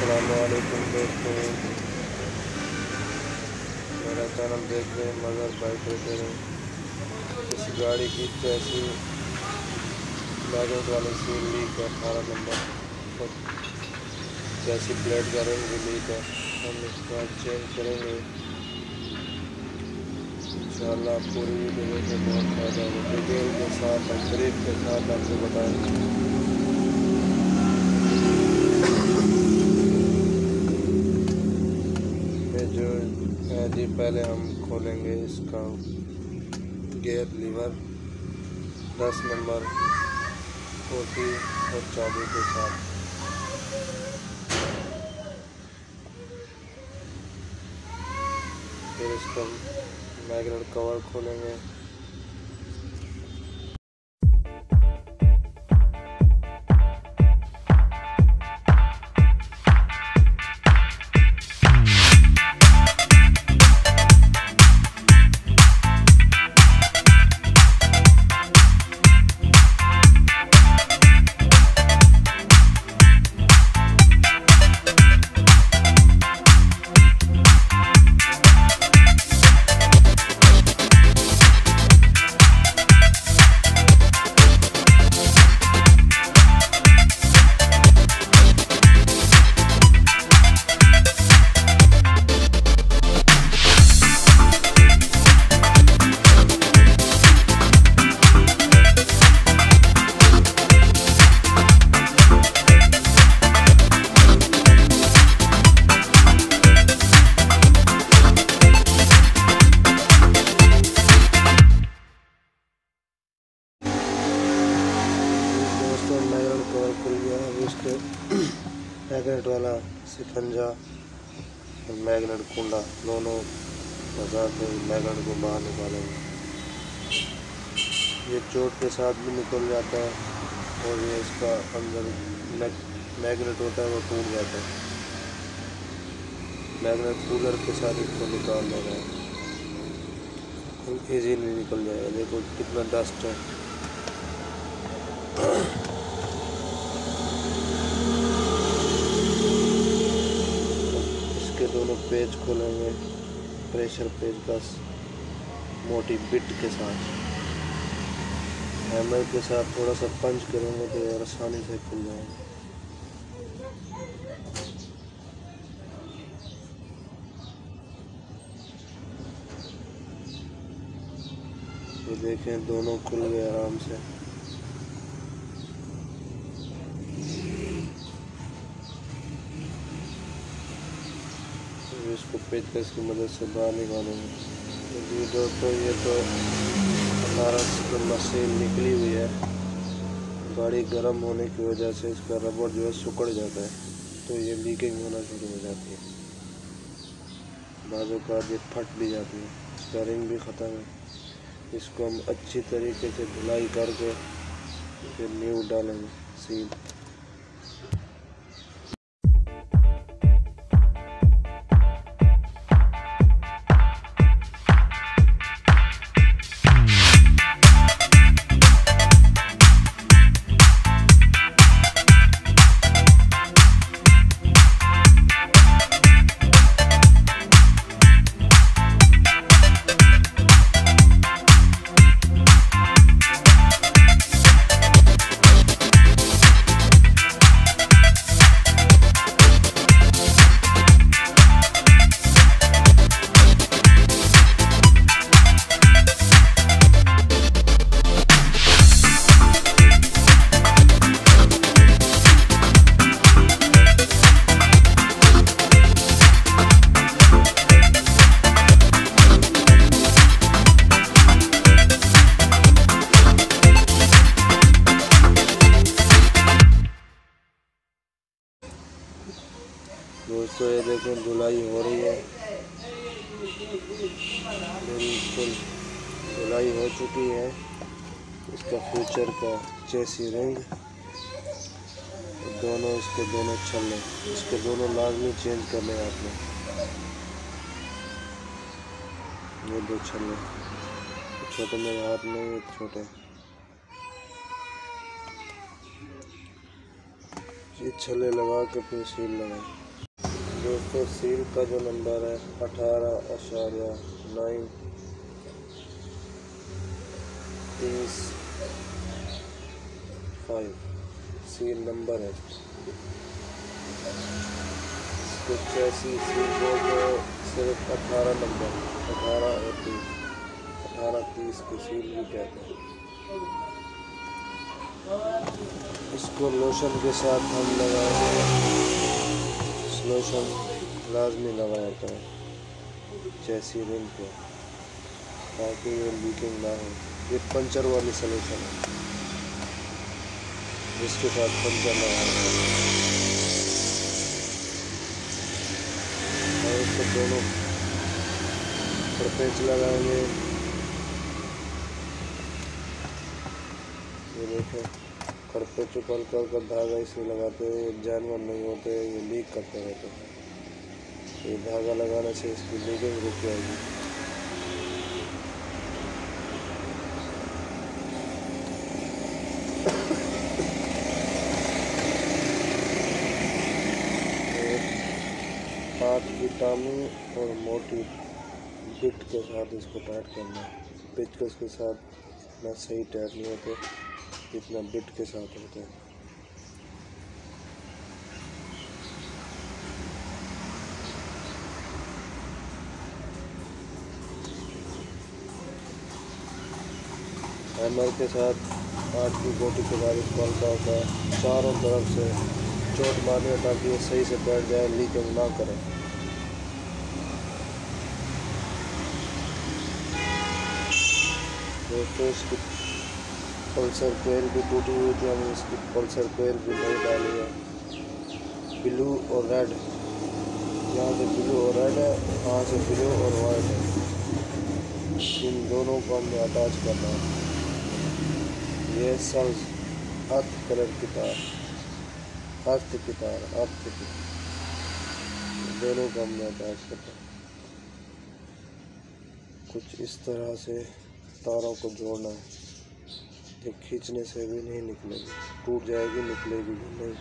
अस्सलामुअलैकुम दोस्तों, मेरा चैनल देख रहे हैं मज़र बाइक रिपेयरिंग। इस गाड़ी की चैसी मैगनेट वाली सील लीक है, 18 नंबर और चैसी प्लेट का रिंग भी लीक है। हम इसका चेंज करेंगे इंशाअल्लाह। पूरी वीडियो में बहुत फ़ायदा होगा, डिटेल के साथ और ब्रीफ के साथ आपको बताएंगे। जो है जी, पहले हम खोलेंगे इसका गियर लीवर 10 नंबर कोटी और चाबी के साथ। फिर इसका मैग्नेट कवर खोलेंगे। कवर खुल गया। अब इसके मैग्नेट वाला शिकंजा और मैग्नेट कुंडा दोनों बाजार के मैग्नेट को बाहर निकालेंगे। ये चोट के साथ भी निकल जाता है और ये इसका अंदर मैग्नेट होता है वो टूट जाता है। मैग्नेट कूलर के साथ इसको निकाल देना है, इजीली निकल जाएगा। देखो कितना डस्ट है। इसके दोनों पेज खोलेंगे प्रेशर पेज का मोटी बिट के साथ। हैमर के साथ थोड़ा सा पंच करेंगे तो ये आसानी से खुल जाएगा। ये देखें दोनों खुल गए आराम से। इसको पेचकस की मदद से बाहर निकालेंगे। तो जी दोस्तों, ये तो हमारा मशीन निकली हुई है। गाड़ी गर्म होने की वजह से इसका रबर जो है सिकुड़ जाता है, तो ये लीकिंग होना शुरू हो जाती है। बाजू का ये फट भी जाती है। इसका रिंग भी ख़त्म है। इसको हम अच्छी तरीके से धुलाई करके फिर न्यू डालेंगे सील। दोस्तों, ये देखें धुलाई हो रही है, बिल्कुल धुलाई हो चुकी है। इसका फ्यूचर का चेसी रिंग, दोनों इसके दोनों छल्ले, इसके दोनों लाजमी चेंज करने हैं आपने। ये दो छल्ले छोटे मेरे हाथ में, ये छोटे। ये छल्ले लगा के फिर सील लगाएं। दोस्तों सील का जो नंबर है 18.930.5 सील नंबर है। इसको चैसी सील बोर्ड सिर्फ 18 नंबर 18 और 30 की सील भी कहते हैं। इसको लोशन के साथ हम लगाएंगे। लोशन लाजमी लगाया होता है चैसी रिम को, ताकि ये लीकिंग ना हो। ये पंचर वाली सॉल्यूशन है जिसके साथ पंचर लगाएंगे। और इसको दोनों पेंच लगाएंगे। ये देखें खड़पे चुपल कर धागा इसमें लगाते हैं। ये जानवर नहीं होते, ये लीक करते रहते हैं। ये धागा लगाने से इसकी लीकिंग रुक जाएगी। हाथ की टामी और मोटी बिट के साथ इसको टाइट करना है। पेचकस के साथ इतना सही टाइट नहीं होते जितना बिट के साथ होता है। हैमर के साथ 8 की गोटी के बाद इसको हल्का होता है चारों तरफ से चोट मारने ताकि ये सही से बैठ जाए, लीकिंग ना करे। दोस्तों इसकी पल्सर कोयल भी टूटी हुई थी, हमने इसकी पल्सर कोयल भी नहीं डाली है। ब्लू और रेड, यहाँ से ब्लू और रेड है, वहाँ से ब्लू और वाइट है। इन दोनों को हमने अटैच करना है। ये सब्ज अर्थ कलर की तार, अर्थ की दोनों को हमने अटैच करना है। कुछ इस तरह से तारों को जोड़ना है। ये खींचने से भी नहीं निकलेगी, टूट जाएगी, निकलेगी भी नहीं।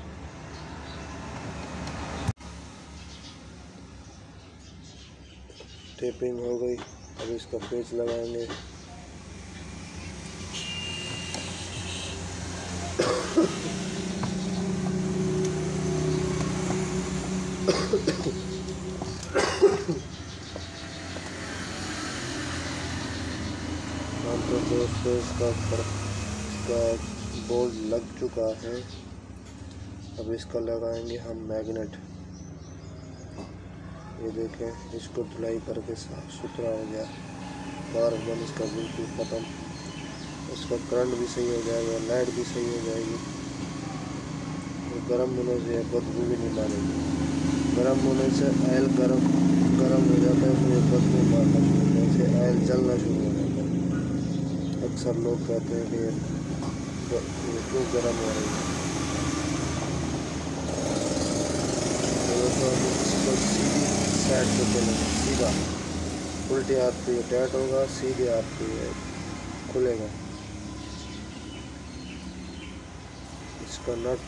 टेपिंग हो गई, अब इसका पेच लगाएंगे। तो दोस्तों इसका बोल्ट लग चुका है। अब इसका लगाएंगे हम मैग्नेट। ये देखें, इसको धुलाई करके साफ सुथरा हो गया। कार्बन इसका बिल्कुल ख़त्म। इसका करंट भी सही हो जाएगा, लाइट भी सही हो जाएगी। तो गर्म होने से बदबू भी नहीं मारेगी। गर्म होने से ऑयल गर्म हो जाता है, तो ये बदबू मारना शुरू होता है, इससे ऑयल जलना शुरू हो जाता है। अक्सर लोग कहते हैं कि ये क्यों गर्म हो रही है। तो इसको सीधी साइड पे चलेगा, सीधा उल्टे हाथ पे ये टाइट होगा, सीधे हाथ पे ये खुलेगा। इसका नट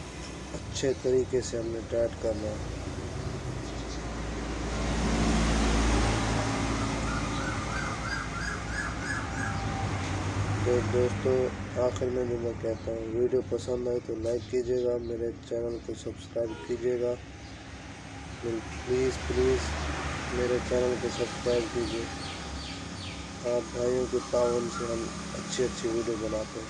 अच्छे तरीके से हमने टाइट करना है। तो दोस्तों आखिर में जो मैं कहता हूँ, वीडियो पसंद आए तो लाइक कीजिएगा, मेरे चैनल को सब्सक्राइब कीजिएगा। प्लीज़ मेरे चैनल को सब्सक्राइब कीजिए। आप भाइयों के ताउन से हम अच्छी वीडियो बनाते हैं।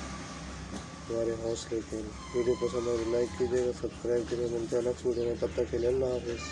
हमारे हौसले के वीडियो पसंद आए तो लाइक कीजिएगा, सब्सक्राइब कीजिएगा। मिलते हैं नेक्स्ट वीडियो में, तब तक के लिए अल्लाह हाफ़िज़।